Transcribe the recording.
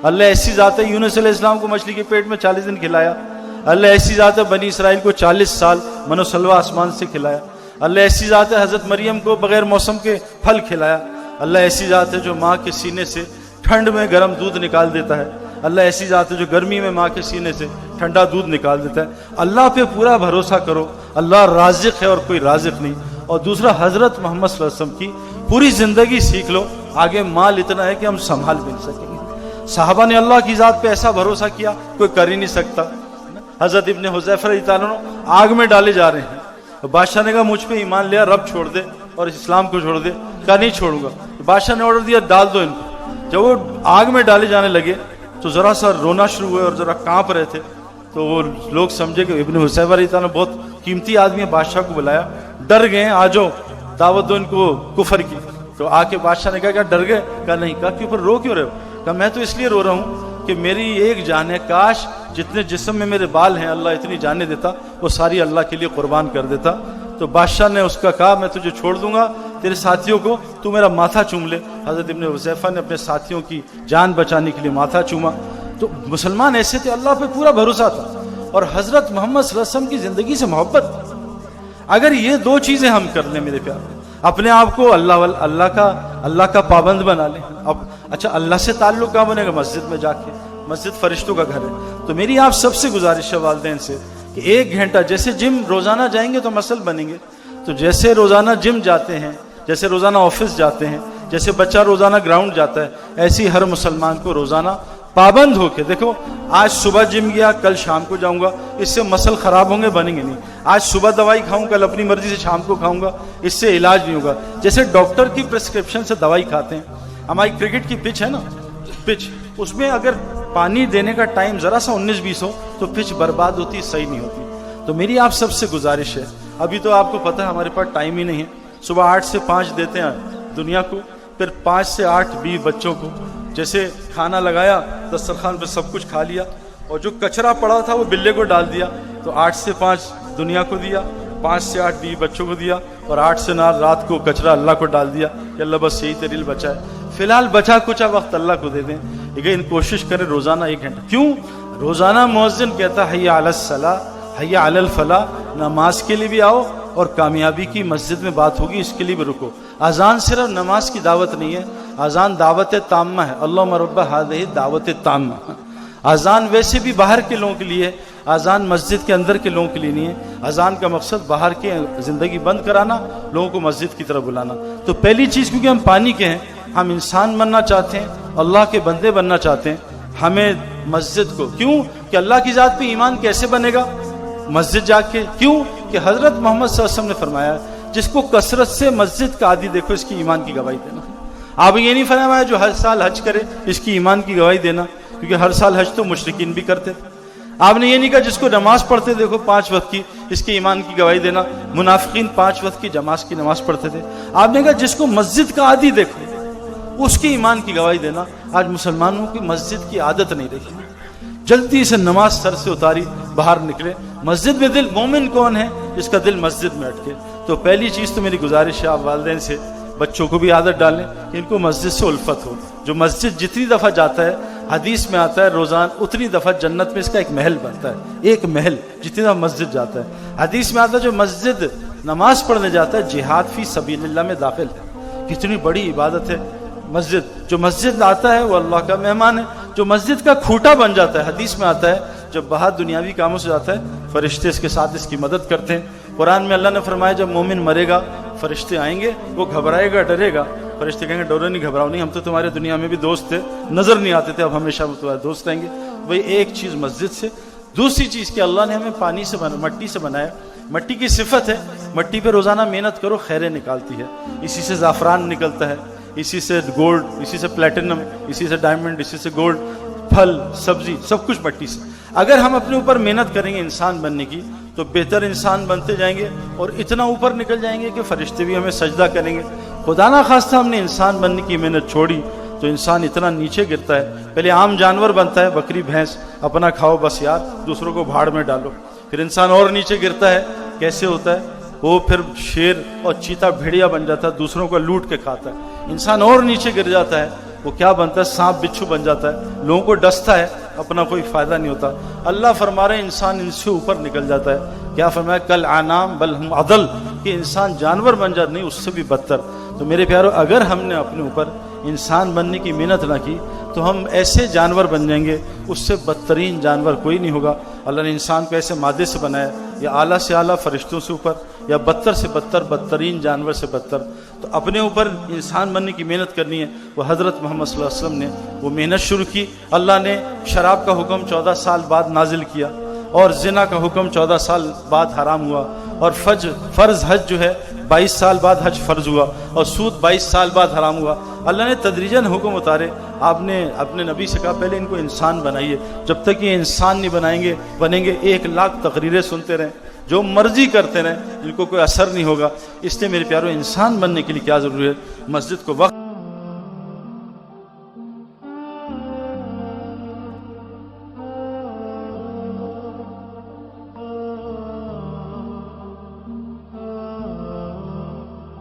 اللہ ایسی ذات ہے یونس علیہ السلام کو مچھلی کے پیٹ میں 40 دن کھلایا. اللہ ایسی ذات ہے بنی اسرائیل کو 40 سال من و سلوہ آسمان سے کھلایا. اللہ ایسی ذات ہے حضرت مریم کو بغیر موسم کے پھل کھلایا. اللہ ایسی ذات ہے جو ماں کے سینے سے ٹھنڈ میں گرم دودھ نکال دیتا ہے. اللہ ایسی ذات ہے جو گرمی میں ماں کے سینے سے ٹھنڈا دودھ نکال دیتا ہے. اللہ پہ پورا بھروسہ کرو, اللہ رازق ہے اور کوئی رازق نہیں. اور دوسرا حضرت محمد صلی اللہ علیہ وسلم کی پوری زندگی سیکھ لو, آگے مال اتنا ہے کہ ہم سنبھال بھی نہیں سکیں گے. صحابہ نے اللہ کی ذات پہ ایسا بھروسہ کیا کوئی کر ہی نہیں سکتا. حضرت ابن حذیفہ رضی اللہ عنہ آگ میں ڈالے جا رہے ہیں, بادشاہ نے کہا مجھ پہ ایمان لیا, رب چھوڑ دے اور اسلام کو چھوڑ دے. کہا نہیں چھوڑوں گا. بادشاہ نے آرڈر دیا ڈال دو ان کو. جب وہ آگ میں ڈالے جانے لگے تو ذرا سا رونا شروع ہوئے اور ذرا کانپ رہے تھے. تو وہ لوگ سمجھے کہ ابن حذیفہ رضی اللہ عنہ بہت قیمتی آدمی ہے, بادشاہ کو بلایا, ڈر گئے, آ جاؤ دعوت دو ان کو کفر کی. تو آ کے بادشاہ نے کہا کیا ڈر گئے؟ کہا نہیں. کہا کیوں, پر رو کیوں رہے ہو؟ کہا میں تو اس لیے رو رہا ہوں کہ میری ایک جان ہے, کاش جتنے جسم میں میرے بال ہیں اللہ اتنی جانیں دیتا, وہ ساری اللہ کے لیے قربان کر دیتا. تو بادشاہ نے اس کا کہا میں تجھے چھوڑ دوں گا, تیرے ساتھیوں کو تو میرا ماتھا چوم لے. حضرت ابن حذیفہ نے اپنے ساتھیوں کی جان بچانے کے لیے ماتھا چوما. تو مسلمان ایسے تھے, اللہ پہ پورا بھروسہ تھا اور حضرت محمد صلی اللہ علیہ وسلم کی زندگی سے محبت. اگر یہ دو چیزیں ہم کر لیں میرے پیارے, اپنے آپ کو اللہ کا پابند بنا لیں. اب اچھا اللہ سے تعلق کہاں بنے گا؟ مسجد میں جا کے. مسجد فرشتوں کا گھر ہے. تو میری آپ سب سے گزارش ہے والدین سے کہ 1 گھنٹہ, جیسے جم روزانہ جائیں گے تو مسل بنیں گے, تو جیسے روزانہ جم جاتے ہیں, جیسے روزانہ آفس جاتے ہیں, جیسے بچہ روزانہ گراؤنڈ جاتا ہے, ایسے ہی ہر مسلمان کو روزانہ پابند ہو کے دیکھو, آج صبح جم گیا کل شام کو جاؤں گا, اس سے مسل خراب ہوں گے, بنیں گے نہیں. آج صبح دوائی کھاؤں کل اپنی مرضی سے شام کو کھاؤں گا, اس سے علاج نہیں ہوگا. جیسے ڈاکٹر کی پرسکرپشن سے دوائی کھاتے ہیں. ہماری کرکٹ کی پچ ہے نا, پچ, اس میں اگر پانی دینے کا ٹائم ذرا سا 19-20 ہو تو پچ برباد ہوتی, صحیح نہیں ہوتی. تو میری آپ سب سے گزارش ہے, ابھی تو آپ کو پتہ ہے ہمارے پاس ٹائم ہی نہیں ہے. صبح 8 سے 5 دیتے ہیں دنیا کو, پھر 5 سے 8 20 بچوں کو. جیسے کھانا لگایا دسترخوان پہ سب کچھ کھا لیا, اور جو کچرا پڑا تھا وہ بلے کو ڈال دیا. تو 8 سے 5 دنیا کو دیا, 5 سے 8 20 بچوں کو دیا, اور 8 سے 9 رات کو کچرا اللہ کو ڈال دیا کہ اللہ بس یہی تیرے لیے بچا ہے. فی الحال بچا کچا وقت اللہ کو دے دیں, لیکن کوشش کریں روزانہ 1 گھنٹہ. کیوں؟ روزانہ مؤذن کہتا ہے حی علی الصلاۃ حی علی الفلاح, نماز کے لیے بھی آؤ اور کامیابی کی مسجد میں بات ہوگی اس کے لیے بھی رکو. اذان صرف نماز کی دعوت نہیں ہے, اذان دعوت تامہ ہے. اللہم رب ہذہ دعوت تامہ. اذان ویسے بھی باہر کے لوگوں کے لیے ہے, اذان مسجد کے اندر کے لوگوں کے لیے نہیں ہے. اذان کا مقصد باہر کے زندگی بند کرانا, لوگوں کو مسجد کی طرف بلانا. تو پہلی چیز, کیونکہ ہم پانی کے ہیں, ہم انسان بننا چاہتے ہیں, اللہ کے بندے بننا چاہتے ہیں, ہمیں مسجد کو, کیوں کہ اللہ کی ذات پہ ایمان کیسے بنے گا؟ مسجد جا کے. کیوں کہ حضرت محمد صلی اللہ علیہ وسلم نے فرمایا جس کو کثرت سے مسجد کا عادی دیکھو اس کی ایمان کی گواہی دینا. آپ یہ نہیں فرمایا جو ہر سال حج کرے اس کی ایمان کی گواہی دینا, کیونکہ ہر سال حج تو مشرکین بھی کرتے تھے. آپ نے یہ نہیں کہا جس کو نماز پڑھتے دیکھو 5 وقت کی اس کی ایمان کی گواہی دینا, منافقین 5 وقت کی جماعت کی نماز پڑھتے تھے. آپ نے کہا جس کو مسجد کا عادی دیکھو اس کی ایمان کی گواہی دینا. آج مسلمانوں کی مسجد کی عادت نہیں رہی, جلدی سے نماز سر سے اتاری باہر نکلے. مسجد میں دل, مومن کون ہے جس کا دل مسجد میں اٹکے؟ تو پہلی چیز تو میری گزارش ہے آپ والدین سے, بچوں کو بھی عادت ڈالیں کہ ان کو مسجد سے الفت ہو. جو مسجد جتنی دفعہ جاتا ہے, حدیث میں آتا ہے روزانہ اتنی دفعہ جنت میں اس کا ایک محل بنتا ہے. ایک محل جتنی دفعہ مسجد جاتا ہے. حدیث میں آتا ہے جو مسجد نماز پڑھنے جاتا ہے جہاد فی سبیل اللہ میں داخل ہے. کتنی بڑی عبادت ہے مسجد. جو مسجد آتا ہے وہ اللہ کا مہمان ہے. جو مسجد کا کھوٹا بن جاتا ہے, حدیث میں آتا ہے جب باہر دنیاوی کاموں سے جاتا ہے فرشتے اس کے ساتھ اس کی مدد کرتے ہیں. قرآن میں اللہ نے فرمایا جب مومن مرے گا فرشتے آئیں گے, وہ گھبرائے گا ڈرے گا, فرشتے کہیں گے ڈرو نہیں گھبراؤ نہیں, ہم تو تمہارے دنیا میں بھی دوست تھے, نظر نہیں آتے تھے, اب ہمیشہ وہ تمہارے دوست رہیں گے. وہی ایک چیز مسجد سے. دوسری چیز کہ اللہ نے ہمیں پانی سے مٹی سے بنایا. مٹی کی صفت ہے, مٹی پہ روزانہ محنت کرو خیریں نکالتی ہے. اسی سے زعفران نکلتا ہے, اسی سے گولڈ, اسی سے پلیٹینم, اسی سے ڈائمنڈ, اسی سے گولڈ, پھل سبزی سب کچھ مٹی سے. اگر ہم اپنے اوپر محنت کریں گے انسان بننے کی تو بہتر انسان بنتے جائیں گے اور اتنا اوپر نکل جائیں گے کہ فرشتے بھی ہمیں سجدہ کریں گے. خدا نہ خواستہ ہم نے انسان بننے کی محنت چھوڑی تو انسان اتنا نیچے گرتا ہے. پہلے عام جانور بنتا ہے, بکری بھینس, اپنا کھاؤ بس یار, دوسروں کو بھاڑ میں ڈالو. پھر انسان اور نیچے گرتا ہے. کیسے ہوتا ہے؟ وہ پھر شیر اور چیتا بھیڑیا بن جاتا ہے, دوسروں کو لوٹ کے کھاتا ہے. انسان اور نیچے گر جاتا ہے, وہ کیا بنتا ہے؟ سانپ بچھو بن جاتا ہے, لوگوں کو ڈستا ہے, اپنا کوئی فائدہ نہیں ہوتا. اللہ فرما رہے ہیں انسان ان سے اوپر نکل جاتا ہے. کیا فرمایا؟ کل انعام بل ہم عدل, کہ انسان جانور بن جاتا, نہیں اس سے بھی بدتر. تو میرے پیارو, اگر ہم نے اپنے اوپر انسان بننے کی محنت نہ کی تو ہم ایسے جانور بن جائیں گے, اس سے بدترین جانور کوئی نہیں ہوگا. اللہ نے انسان کو ایسے مادے سے بنایا, یا اعلیٰ سے اعلیٰ فرشتوں سے اوپر, یا بدتر سے بدتر بدترین جانور سے بدتر. تو اپنے اوپر انسان بننے کی محنت کرنی ہے. وہ حضرت محمد صلی اللہ علیہ وسلم نے وہ محنت شروع کی. اللہ نے شراب کا حکم 14 سال بعد نازل کیا, اور زنا کا حکم 14 سال بعد حرام ہوا, اور فرض حج جو ہے 22 سال بعد حج فرض ہوا, اور سود 22 سال بعد حرام ہوا. اللہ نے تدریجاً حکم اتارے. آپ نے اپنے نبی سے کہا پہلے ان کو انسان بنائیے, جب تک یہ انسان نہیں بنیں گے 1 لاکھ تقریریں سنتے رہیں, جو مرضی کرتے رہیں, ان کو کوئی اثر نہیں ہوگا. اس لیے میرے پیارو, انسان بننے کے لیے کیا ضروری ہے؟ مسجد کو وقت